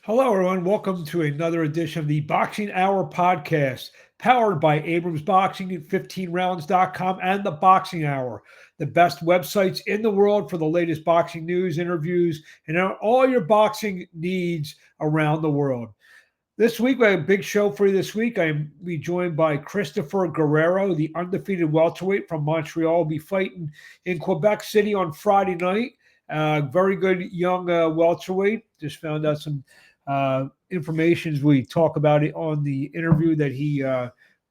Hello, everyone. Welcome to another edition of the Boxing Hour podcast, powered by Abrams Boxing at 15rounds.com and the Boxing Hour, the best websites in the world for the latest boxing news, interviews, and all your boxing needs around the world. This week, we have a big show for you this week. I am be joined by Christopher Guerrero, the undefeated welterweight from Montreal, will be fighting in Quebec City on Friday night. Very good young welterweight. Just found out some information as we talk about it on the interview that he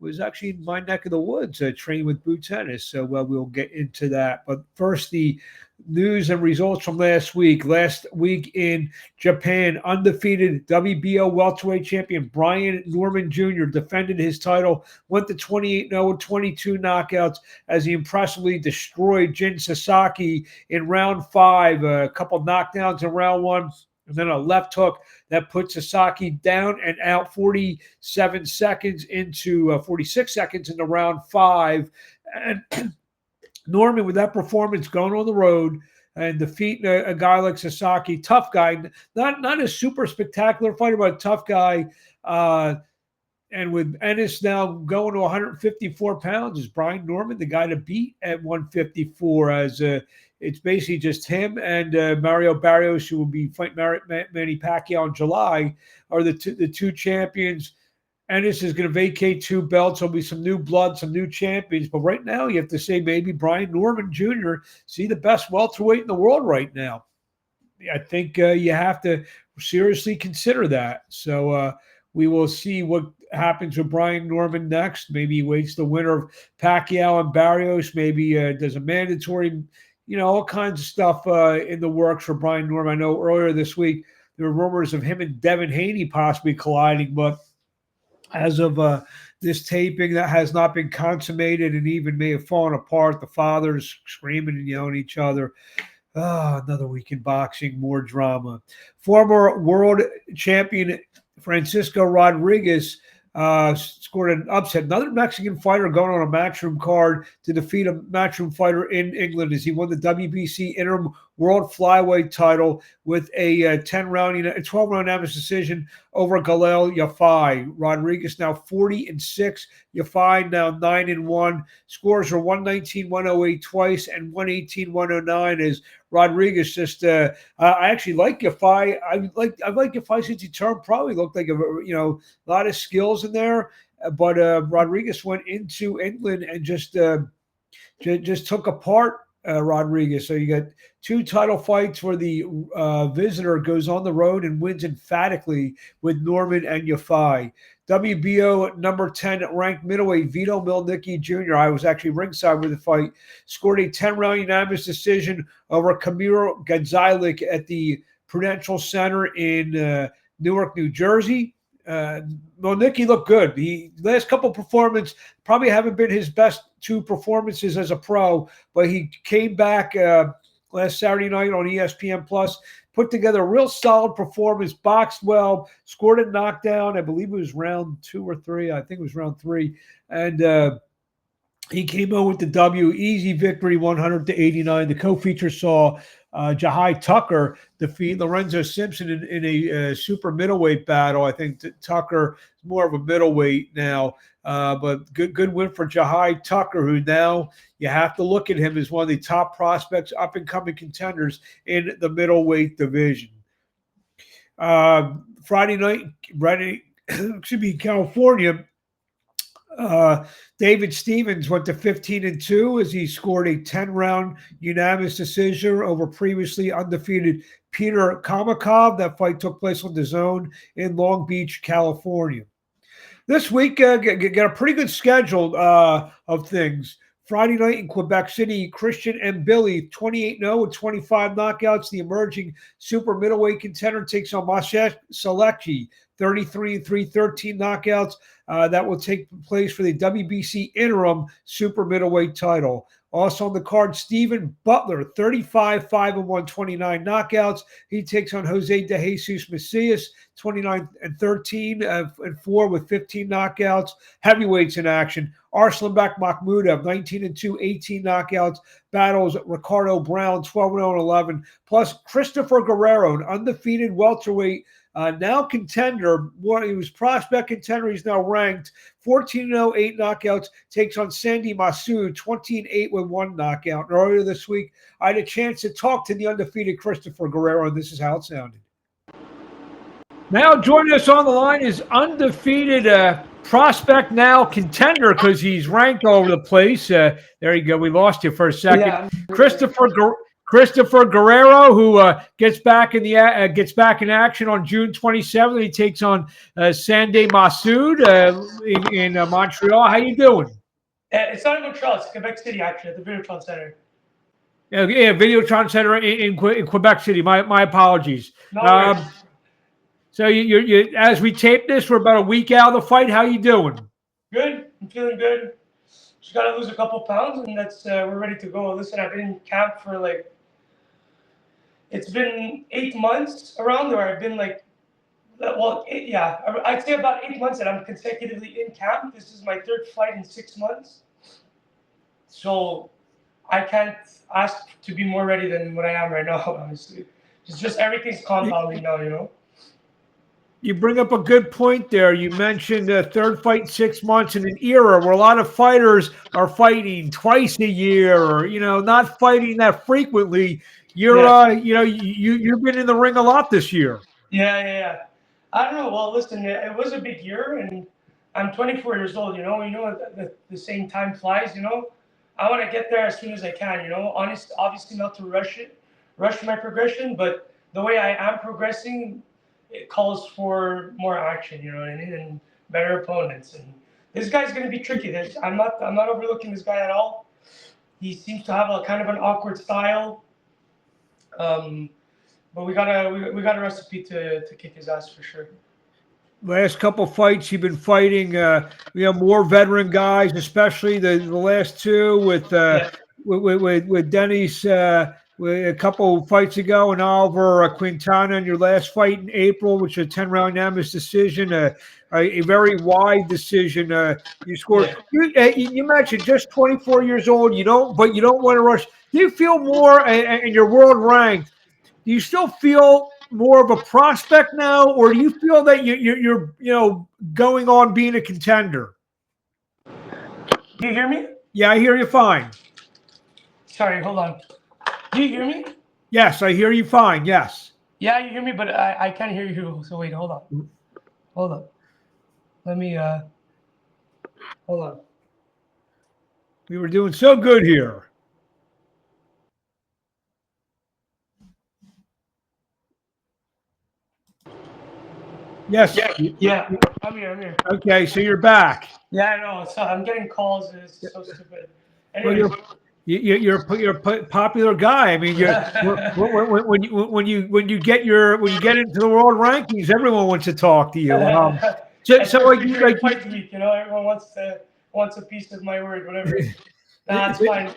was actually in my neck of the woods, training with Boots Ennis. So we'll get into that. But first, the news and results from last week. Last week in Japan, undefeated WBO welterweight champion Brian Norman Jr. defended his title, went to 28-0 with 22 knockouts as he impressively destroyed Jin Sasaki in round 5. A couple knockdowns in round 1. And then a left hook that put Sasaki down and out 46 seconds into round 5. And Norman, with that performance, going on the road and defeating a guy like Sasaki, tough guy, not a super spectacular fighter, but a tough guy. And with Ennis now going to 154 pounds, is Brian Norman the guy to beat at 154? As it's basically just him and Mario Barrios, who will be fighting Manny Pacquiao in July, are the two champions. Ennis is going to vacate 2 belts. There'll be some new blood, some new champions. But right now, you have to say maybe Brian Norman Jr. See the best welterweight in the world right now. I think you have to seriously consider that. So we will see what happens with Brian Norman next. Maybe he waits the winner of Pacquiao and Barrios. Maybe does a mandatory, all kinds of stuff in the works for Brian Norman. I know earlier this week there were rumors of him and Devin Haney possibly colliding, but as of this taping, that has not been consummated and even may have fallen apart. The fathers screaming and yelling at each other. Another week in boxing, more drama. Former world champion Francisco Rodriguez scored an upset. Another Mexican fighter going on a matchroom card to defeat a matchroom fighter in England as he won the WBC interim world flyweight title with a 12-round unanimous decision over Galel Yafai. Rodriguez now 40-6. Yafai now 9-1. Scores are 119-108 twice and 118-109 as Rodriguez just I actually like Yafai. I've liked Yafai since he turned pro. He looked like a lot of skills in there. But Rodriguez went into England and just took apart Rodriguez. So you got 2 title fights where the visitor goes on the road and wins emphatically with Norman and Yafai. WBO number 10 ranked middleweight Vito Milnicki Jr. I was actually ringside with the fight. Scored a 10-round unanimous decision over Camilo Gonzalez at the Prudential Center in Newark, New Jersey. Milnicki looked good. The last couple performances probably haven't been his best 2 performances as a pro, but he came back last Saturday night on ESPN Plus, put together a real solid performance, boxed well, scored a knockdown. I believe it was round 2 or 3. I think it was round 3. And he came out with the W. Easy victory, 100-89. The co-feature saw Jahai Tucker defeat Lorenzo Simpson in a super middleweight battle. I think Tucker is more of a middleweight now. But good win for Jahai Tucker, who now you have to look at him as one of the top prospects, up-and-coming contenders in the middleweight division. Friday night, California, David Stevens went to 15-2 as he scored a 10-round unanimous decision over previously undefeated Peter Kamakov. That fight took place on the DAZN in Long Beach, California. This week, got a pretty good schedule of things. Friday night in Quebec City, Christian Mbilli, 28-0 with 25 knockouts. The emerging super middleweight contender takes on Maciej Sulecki, 33-3, 13 knockouts. That will take place for the WBC interim super middleweight title. Also on the card, Stephen Butler, 35-5-1, 29 knockouts. He takes on Jose De Jesus Macias, 29-13-4 with 15 knockouts. Heavyweights in action. Arslanbek Makhmudov, 19-2, 18 knockouts. Battles Ricardo Brown, 12-11. Plus Christopher Guerrero, an undefeated welterweight Now contender. He was prospect contender. He's now ranked 14-0, 8 knockouts. Takes on Sandy Masood, 20-8 with 1 knockout. And earlier this week, I had a chance to talk to the undefeated Christopher Guerrero, and this is how it sounded. Now joining us on the line is undefeated prospect, now contender, because he's ranked all over the place. There you go. We lost you for a second. Yeah, Christopher Guerrero, who gets back in action on June 27th. He takes on Sandy Masood in Montreal. How you doing? It's not in Montreal. It's Quebec City, actually, at the Videotron Center. Yeah, Videotron Center in Quebec City. My apologies. No worries. So you as we tape this, we're about a week out of the fight. How you doing? Good. I'm feeling good. Just got to lose a couple pounds, and that's we're ready to go. Listen, I've been in camp for it's been 8 months around there. I've been I'd say about 8 months that I'm consecutively in camp. This is my 3rd fight in 6 months. So I can't ask to be more ready than what I am right now, honestly. It's just everything's compounding now, you know? You bring up a good point there. You mentioned 3rd fight in 6 months in an era where a lot of fighters are fighting twice a year, or not fighting that frequently. You've been in the ring a lot this year. Yeah. I don't know. Well, listen, it was a big year, and I'm 24 years old. The same time flies. I want to get there as soon as I can. Obviously not to rush my progression, but the way I am progressing, it calls for more action, you know what I mean, and better opponents. And this guy's going to be tricky. I'm not overlooking this guy at all. He seems to have a kind of an awkward style, but we got a recipe to kick his ass for sure. Last couple fights, you've been fighting, more veteran guys, especially the last two with Dennis. A couple fights ago, and Oliver Quintana in your last fight in April, which was a 10-round unanimous decision, a very wide decision. You scored. Yeah. You mentioned just 24 years old. You don't want to rush. Do you feel more, and you're world ranked? Do you still feel more of a prospect now, or do you feel that you're going on being a contender? Do you hear me? Yeah, I hear you fine. Sorry, hold on. Do you hear me? Yes, I hear you fine. Yes. Yeah, you hear me, but I can't hear you. So wait, hold on. Let me hold on. We were doing so good here. Yes. Yeah. I'm here. Okay, so you're back. Yeah, I know. So I'm getting calls. It's so stupid. Anyways. Well, you're a popular guy. I mean, when you get into the world rankings, everyone wants to talk to you. Fight week, everyone wants a piece of my word, whatever. That's fine.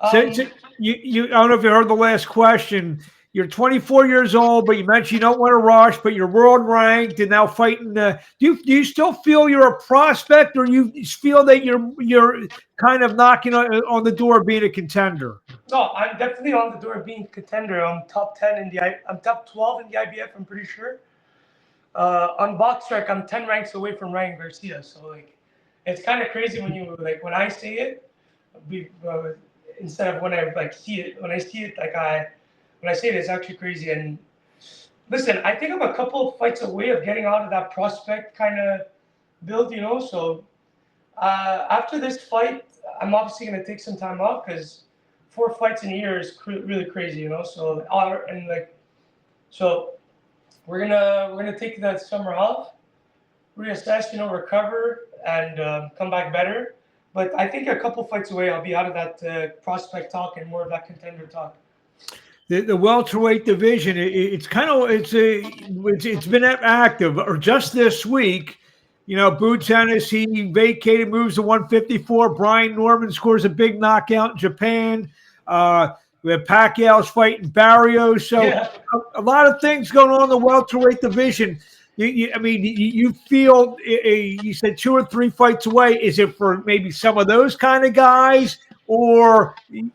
I don't know if you heard the last question. You're 24 years old, but you mentioned you don't want to rush, but you're world ranked and now fighting. Do you still feel you're a prospect, or you feel that you're kind of knocking on the door of being a contender? No, I'm definitely on the door of being a contender. I'm top 10 I'm top 12 in the IBF. I'm pretty sure. On BoxRec, I'm 10 ranks away from Ryan Garcia. So it's kind of crazy when when I say it, instead of when I see it. When I see it, when I say it, it's actually crazy. And listen, I think I'm a couple of fights away of getting out of that prospect kind of build, So after this fight, I'm obviously going to take some time off because 4 fights in a year is really crazy, So so we're gonna take that summer off, reassess, recover, and come back better. But I think a couple fights away, I'll be out of that prospect talk and more of that contender talk. The welterweight division, it's been active. Or just this week, Boots Hennessy vacated, moves to 154. Brian Norman scores a big knockout in Japan. We have Pacquiao's fighting Barrios. So a lot of things going on in the welterweight division. You feel you said 2 or 3 fights away. Is it for maybe some of those kind of guys? Or, you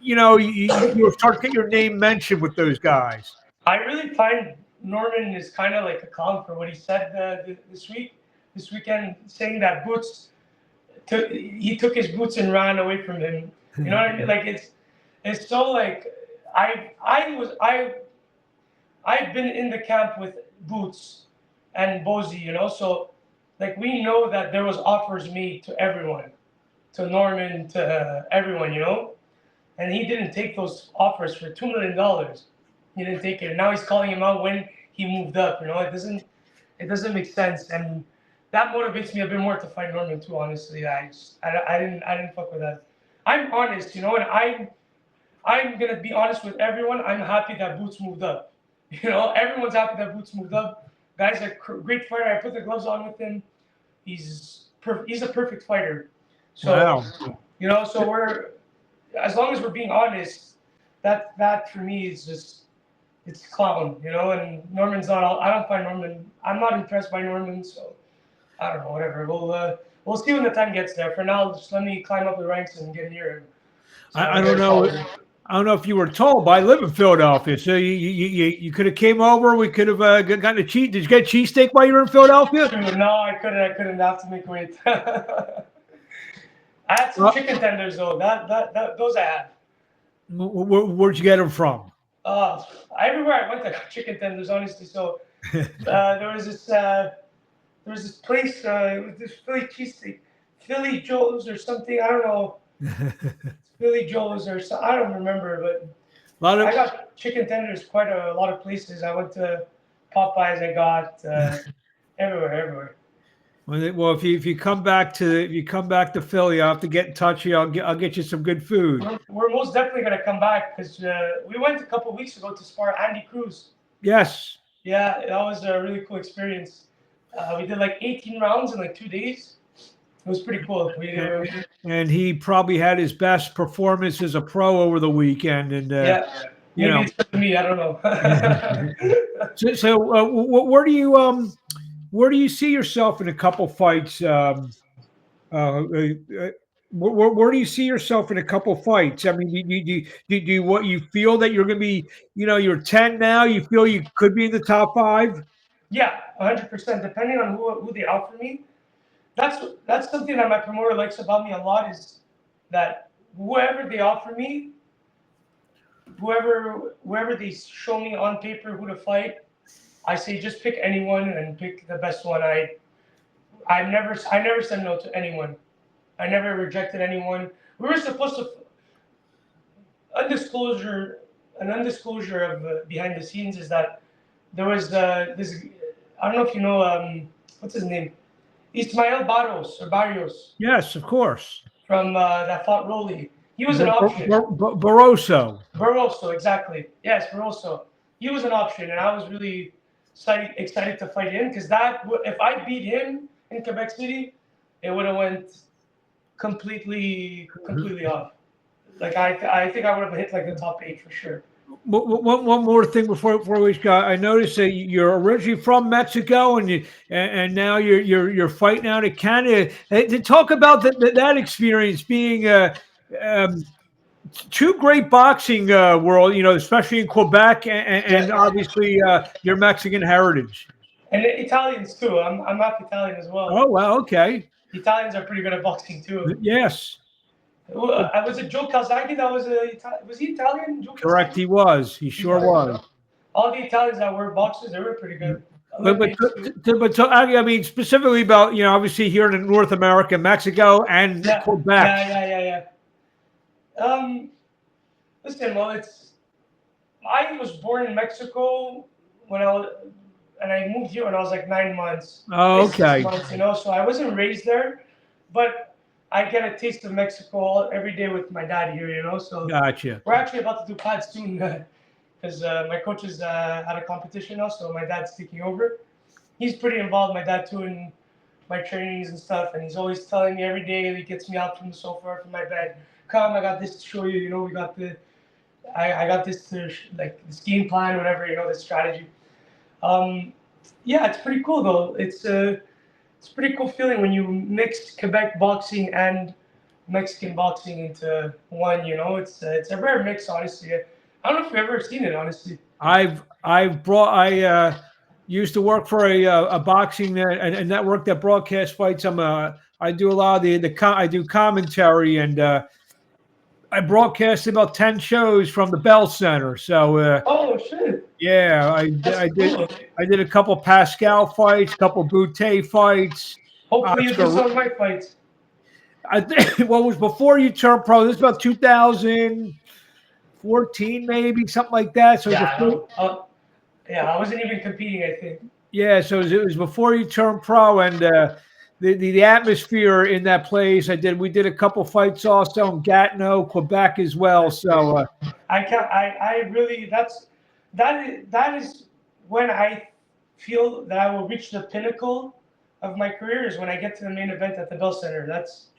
start to get your name mentioned with those guys? I really find Norman is kind of like a clown for what he said this weekend, saying that he took his boots and ran away from him. You know what I mean? Like it's so like I've been in the camp with Boots and Bozy, you know, so like we know that there was offers made to everyone, to Norman, to everyone, you know, and he didn't take those offers for $2 million. He didn't take it, and now he's calling him out when he moved up. You know, it doesn't make sense, and that motivates me a bit more to fight Norman too. Honestly, I didn't fuck with that. I'm honest, you know, and I'm gonna be honest with everyone. I'm happy that Boots moved up. You know, everyone's happy that Boots moved up. Guy's a great fighter. I put the gloves on with him. He's a perfect fighter. So, Wow. you know, so as long as we're being honest, that for me is just it's clown, you know. And Norman's not. I don't find Norman. I'm not impressed by Norman. So I don't know. Whatever. We'll see when the time gets there. For now, just let me climb up the ranks and get near him. So I don't know. I don't know if you were told, but I live in Philadelphia, so you could have came over. We could have gotten a cheese. Did you get a cheesesteak while you were in Philadelphia? No, I couldn't. I couldn't have to make weight. I had some chicken tenders though. Those I had. Where'd you get them from? Everywhere I went, I got chicken tenders. Honestly, so there was this place. It was this Philly cheesesteak, Philly Joe's or something. I don't know. Philly Joe's or so, I don't remember, but I got chicken tenders quite a lot of places. I went to Popeyes. I got everywhere. Well, if you come back to Philly, I'll have to get in touch with you. I'll get you some good food. We're most definitely gonna come back because we went a couple of weeks ago to spar Andy Cruz. Yes. Yeah, that was a really cool experience. We did like 18 rounds in like 2 days. It was pretty cool. And he probably had his best performance as a pro over the weekend. And yeah, maybe it's for me. I don't know. so where do you see yourself in a couple fights? Where do you see yourself in a couple fights? I mean, do you what you feel that you're going to be? You know, you're 10 now. You feel you could be in the top 5? Yeah, 100%. Depending on who they offer me. That's something that my promoter likes about me a lot is that whoever they offer me, whoever they show me on paper who to fight, I say just pick anyone and pick the best one. I never said no to anyone. I never rejected anyone. We were supposed to an undisclosure of behind the scenes is that there was this. I don't know if you know what's his name. Ismael Barrios. Yes, of course. From that fought Rolly. He was an option. Barroso, exactly. Yes, Barroso. He was an option, and I was really excited to fight him because if I beat him in Quebec City, it would have went completely off. Like I think I would have hit like the top 8 for sure. One more thing before we go. I noticed that you're originally from Mexico, and now you're fighting out of Canada. To talk about that experience being two great boxing world, you know, especially in Quebec and obviously your Mexican heritage. And Italians too. I'm half Italian as well. Oh wow, okay. The Italians are pretty good at boxing too. Yes. Was it Joe Calzaghe that was he Italian? Joe Correct, Calzaghe? he was. He sure was. All the Italians that were boxers, they were pretty good. But I mean, specifically about, you know, obviously here in North America, Mexico and Quebec. Yeah. Listen, well, I was born in Mexico and I moved here when I was like 9 months. Oh, okay. 6 months, you know, so I wasn't raised there, but I get a taste of Mexico every day with my dad here, you know. So gotcha. We're actually about to do pads soon because my coach is at a competition now, so my dad's taking over. He's pretty involved, my dad too, in my trainings and stuff, and he's always telling me every day. He gets me out from the sofa, from my bed. Come, I got this to show you. You know, I got this to like this game plan, whatever. You know, this strategy. Yeah, it's pretty cool though. It's a pretty cool feeling when you mix Quebec boxing and Mexican boxing into one. You know, it's a rare mix, honestly. I don't know if you've ever seen it, honestly. I used to work for a boxing a network that broadcasts fights. I do a lot of I do commentary, and I broadcast about 10 shows from the Bell Center. So Oh shit, yeah, that's cool. I did a couple Pascal fights, a couple Boutte fights. Hopefully you do Oscar, some of my fights. I think what was before you turned pro. This was about 2014, maybe something like that. So it was Yeah, before, I wasn't even competing, I think. yeah, so it was before you turned pro, and the atmosphere in that place. We did a couple fights also in Gatineau, Quebec as well. So I can't. I really. That is when I feel that I will reach the pinnacle of my career is when I get to the main event at the Bell Center. That's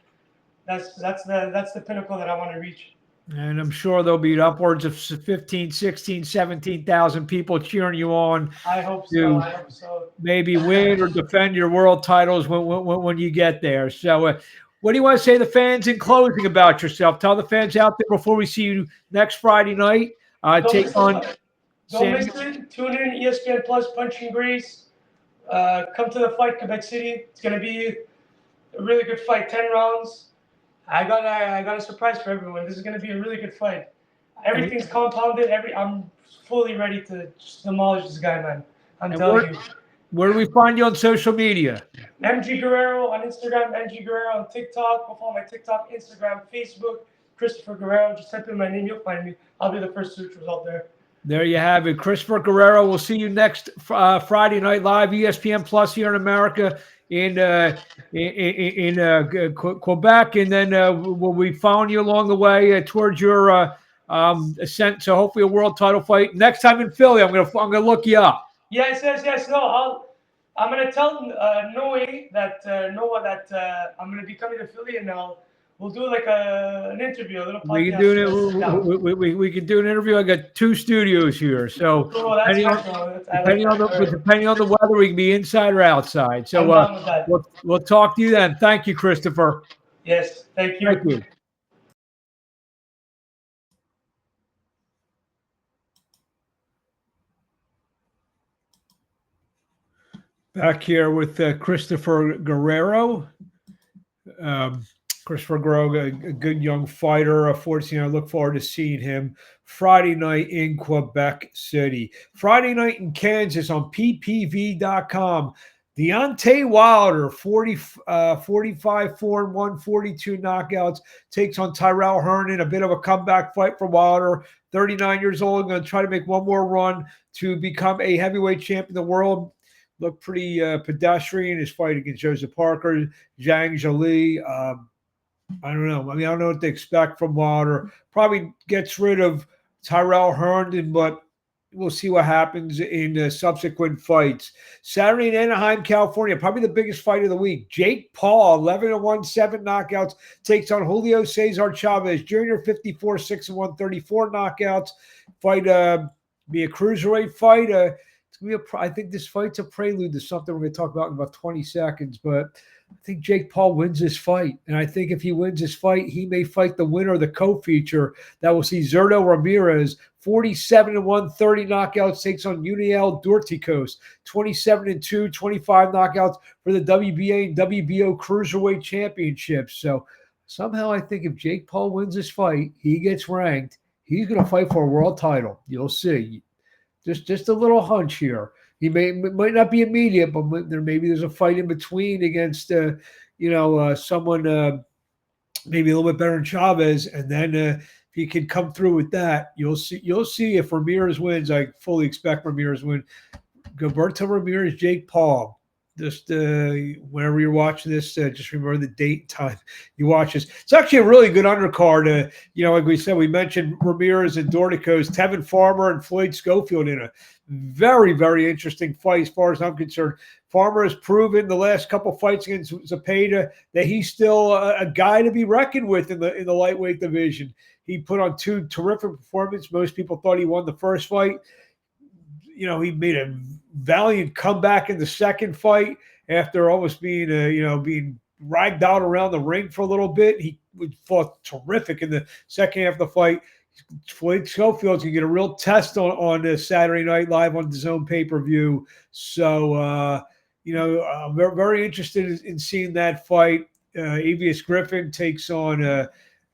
the pinnacle that I want to reach. and I'm sure there'll be upwards of 15, 16, 17,000 people cheering you on I hope so. to I hope so. maybe win or defend your world titles when you get there. So, what do you want to say to the fans in closing about yourself? Tell the fans out there before we see you next Friday night. Don't Take miss on it. Don't Sam. miss it. Tune in ESPN Plus, Punching Grace. Come to the fight, Quebec City. It's gonna be a really good fight. 10 rounds. I got a surprise for everyone. This is gonna be a really good fight. Everything's compounded. I'm fully ready to demolish this guy, man. I'm telling you. Where do we find you on social media? MG Guerrero on Instagram, MG Guerrero on TikTok. Go follow my TikTok, Instagram, Facebook. Christopher Guerrero. Just type in my name, you'll find me. I'll be the first search result there. There you have it. Christopher Guerrero. We'll see you next Friday night live, ESPN Plus here in America in Quebec, and then we'll be following you along the way towards your ascent to hopefully a world title fight. Next time in Philly, I'm gonna look you up. Yes. No, I'm gonna tell Noe that Noah that I'm gonna be coming to Philly, and we'll do like an interview, a little podcast. We can do an interview. I got 2 studios here, so depending on the weather, we can be inside or outside. So we'll talk to you then. Thank you, Christopher. Yes, thank you. Thank you. Back here with Christopher Guerrero. Christopher Guerrero, a good young fighter. Fortunately, I look forward to seeing him Friday night in Quebec City. Friday night in Kansas on ppv.com. Deontay Wilder, 45, 4-1, 42 knockouts, takes on Tyrell Herndon. A bit of a comeback fight for Wilder. 39 years old, going to try to make one more run to become a heavyweight champion of the world. Looked pretty pedestrian. His fight against Joseph Parker, Zhang Zhili. I don't know. I don't know what to expect from Wilder. Probably gets rid of Tyrell Herndon, but we'll see what happens in subsequent fights. Saturday in Anaheim, California, probably the biggest fight of the week. Jake Paul, 11-1, 7 knockouts, takes on Julio Cesar Chavez Jr., 54, 6-1, 34 knockouts. Fight be a cruiserweight fight. It's gonna be I think this fight's a prelude to something we're going to talk about in about 20 seconds, but I think Jake Paul wins this fight. And I think if he wins this fight, he may fight the winner of the co-feature that will see Zurdo Ramirez, 47-1, 30 knockouts, takes on Uniel Dorticos, 27-2, 25 knockouts for the WBA and WBO Cruiserweight Championships. So somehow I think if Jake Paul wins this fight, he gets ranked, he's going to fight for a world title. You'll see. Just a little hunch here. He might not be immediate, but there's a fight in between against someone maybe a little bit better than Chavez, and then if he can come through with that, you'll see if Ramirez wins. I fully expect Ramirez to win. Gilberto Ramirez, Jake Paul. Just whenever you're watching this, just remember the date and time you watch this. It's actually a really good undercard. Like we said, we mentioned Ramirez and Dorticos, Tevin Farmer and Floyd Schofield in a very, very interesting fight as far as I'm concerned. Farmer has proven the last couple fights against Zepeda that he's still a guy to be reckoned with in the lightweight division. He put on 2 terrific performances. Most people thought he won the first fight. He made a valiant comeback in the second fight after almost being being ragged out around the ring for a little bit. He fought terrific in the second half of the fight. Floyd Schofield's going to get a real test on this Saturday night live on the DAZN pay-per-view. So, I'm very, very interested in seeing that fight. Evius Griffin takes on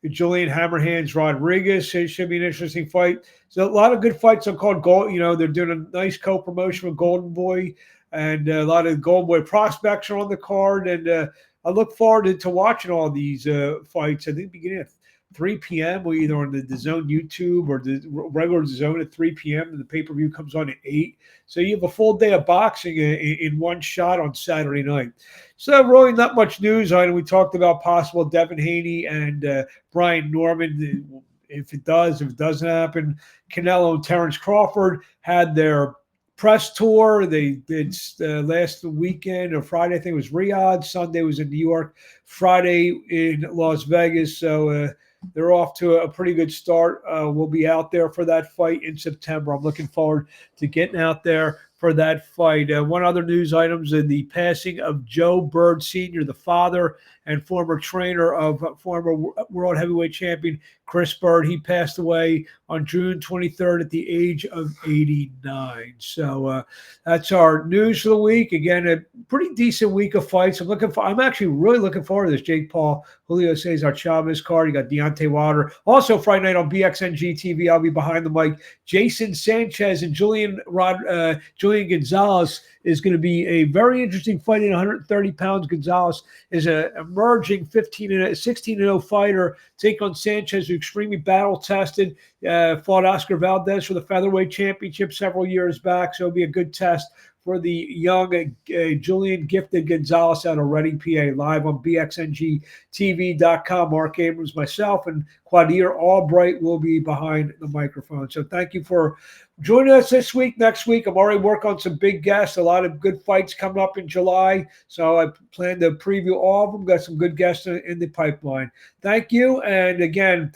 Julian Hammerhands Rodriguez. It should be an interesting fight. So a lot of good fights on called Gold. They're doing a nice co-promotion with Golden Boy, and a lot of Golden Boy prospects are on the card. And I look forward to watching all these fights. I think beginning at 3 p.m. or either on the DAZN YouTube or the regular DAZN at 3 p.m. and the pay-per-view comes on at 8. So you have a full day of boxing in one shot on Saturday night. So really not much news. We talked about possible Devin Haney and Brian Norman. If it doesn't happen, Canelo and Terrence Crawford had their press tour. They did last weekend or Friday. I think it was Riyadh. Sunday was in New York. Friday in Las Vegas. So they're off to a pretty good start. We'll be out there for that fight in September. I'm looking forward to getting out there for that fight. One other news items in the passing of Joe Byrd Sr., the father and former trainer of former world heavyweight champion Chris Byrd. He passed away on June 23rd at the age of 89. So that's our news for the week. Again, a pretty decent week of fights. I'm actually really looking forward to this. Jake Paul, Julio Cesar Chavez card. You got Deontay Wilder. Also Friday night on BXNG TV, I'll be behind the mic. Jason Sanchez and Julian Gonzalez is going to be a very interesting fight in 130 pounds. Gonzalez is an emerging 16-0 fighter. Take on Sanchez, who's extremely battle-tested. Fought Oscar Valdez for the featherweight championship several years back, so it'll be a good test for the young Julian Gifted Gonzalez out of Reading, PA, live on BXNGTV.com. Marc Abrams, myself, and Quadir Albright will be behind the microphone. So thank you for joining us this week. Next week, I'm already working on some big guests, a lot of good fights coming up in July. So I plan to preview all of them. Got some good guests in the pipeline. Thank you. And again,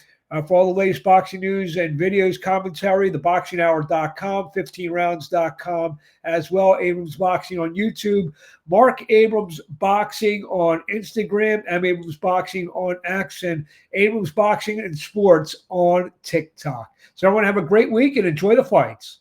for all the latest boxing news and videos, commentary, theboxinghour.com, 15rounds.com, as well. Abrams Boxing on YouTube, Marc Abrams Boxing on Instagram, M. Abrams Boxing on X, and Abrams Boxing and Sports on TikTok. So everyone have a great week and enjoy the fights.